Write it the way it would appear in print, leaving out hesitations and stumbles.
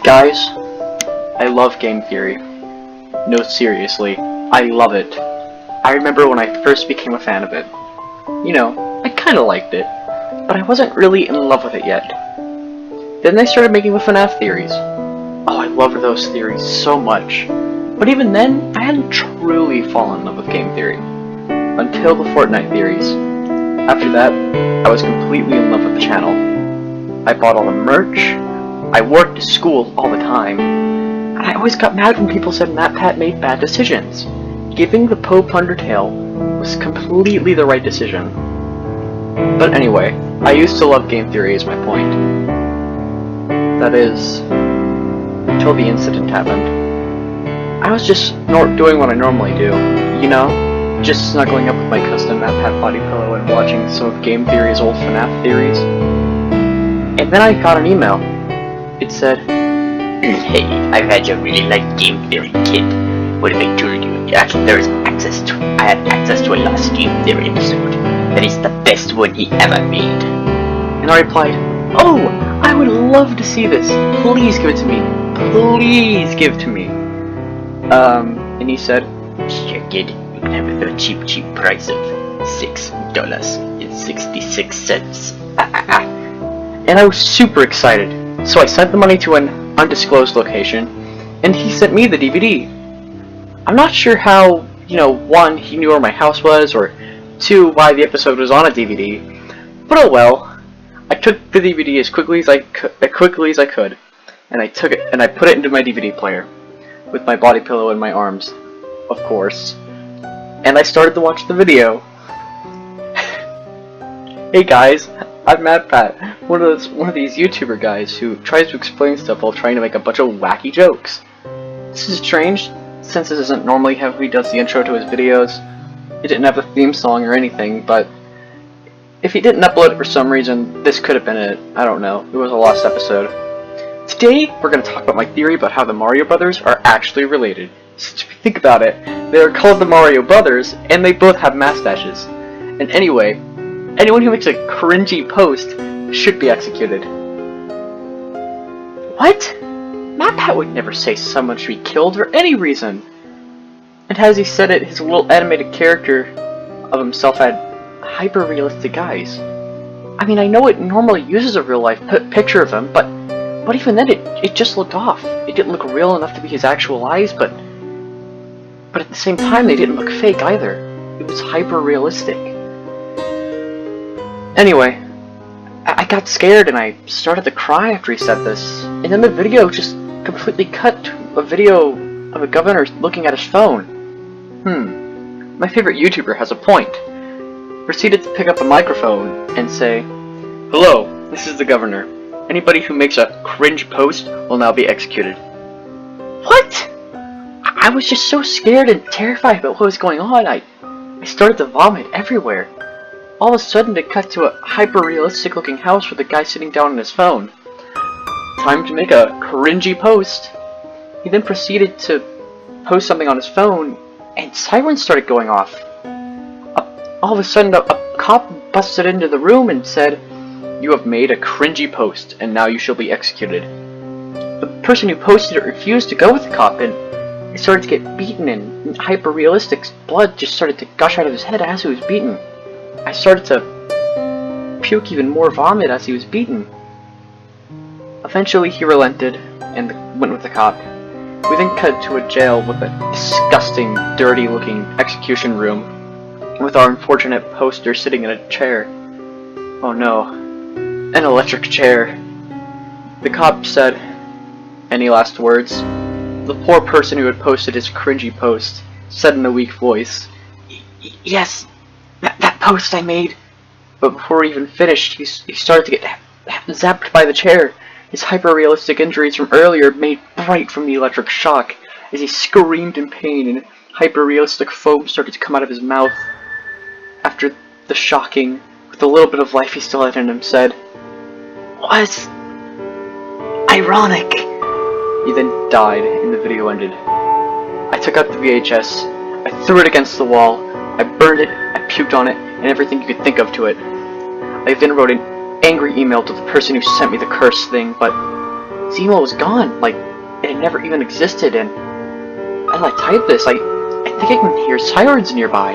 Guys, I love game theory. No, seriously, I love it. I remember when I first became a fan of it. You know, I kinda liked it, but I wasn't really in love with it yet. Then they started making the FNAF theories. Oh, I loved those theories so much. But even then, I hadn't truly fallen in love with game theory. Until the Fortnite theories. After that, I was completely in love with the channel. I bought all the merch, I worked at school all the time, and I always got mad when people said MatPat made bad decisions. Giving the Pope Undertale was completely the right decision. But anyway, I used to love game theory is my point. That is, until the incident happened. I was just doing what I normally do, you know? Just snuggling up with my custom MatPat body pillow and watching some of game theory's old FNAF theories. And then I got an email. It said, "Hey, I've had you really like game theory, kid. What if I told you I had access to a last game theory episode? That is the best one he ever made." And I replied, "Oh, I would love to see this. Please give it to me. Please give it to me." And he said, "Sure, kid. You can have it for a cheap price of $6.66. And I was super excited. So I sent the money to an undisclosed location, and he sent me the DVD. I'm not sure how, one, he knew where my house was, or two, why the episode was on a DVD, but oh well. I took the DVD as quickly as I could, and I took it and I put it into my DVD player, with my body pillow in my arms, of course, and I started to watch the video. Hey guys, I'm MatPat, one of these YouTuber guys who tries to explain stuff while trying to make a bunch of wacky jokes. This is strange, since this isn't normally how he does the intro to his videos. It didn't have a theme song or anything, but if he didn't upload it for some reason, this could have been it. I don't know. It was a lost episode. Today, we're going to talk about my theory about how the Mario Brothers are actually related. Since if you think about it, they are called the Mario Brothers, and they both have mustaches. And anyway, anyone who makes a cringy post should be executed. What? MatPat would never say someone should be killed for any reason. And as he said it, his little animated character of himself had hyper-realistic eyes. I mean, I know it normally uses a real-life picture of him, but even then it just looked off. It didn't look real enough to be his actual eyes, but at the same time they didn't look fake either. It was hyper-realistic. Anyway, I got scared and I started to cry after he said this, and then the video just completely cut to a video of a governor looking at his phone. My favorite YouTuber has a point. Proceeded to pick up a microphone and say, "Hello, this is the governor. Anybody who makes a cringe post will now be executed." What? I was just so scared and terrified about what was going on, I started to vomit everywhere. All of a sudden it cut to a hyper-realistic looking house with a guy sitting down on his phone. Time to make a cringy post. He then proceeded to post something on his phone, and sirens started going off. All of a sudden a cop busted into the room and said, "You have made a cringy post, and now you shall be executed." The person who posted it refused to go with the cop, and he started to get beaten, and hyper-realistic blood just started to gush out of his head as he was beaten. I started to puke even more vomit as he was beaten. Eventually he relented and went with the cop. We then cut to a jail with a disgusting, dirty-looking execution room, with our unfortunate poster sitting in a chair. Oh no, an electric chair. The cop said, "Any last words?" The poor person who had posted his cringy post said in a weak voice, "Yes, that post I made." But before he even finished, he started to get zapped by the chair. His hyper-realistic injuries from earlier made bright from the electric shock as he screamed in pain, and hyper-realistic foam started to come out of his mouth. After the shocking, with the little bit of life he still had in him, said, "Was ironic." He then died, and the video ended. I took out the VHS, I threw it against the wall, I burned it, I puked on it, and everything you could think of to it. I then wrote an angry email to the person who sent me the cursed thing, but Its email was gone, like it had never even existed, and as I type this, I think I can hear sirens nearby.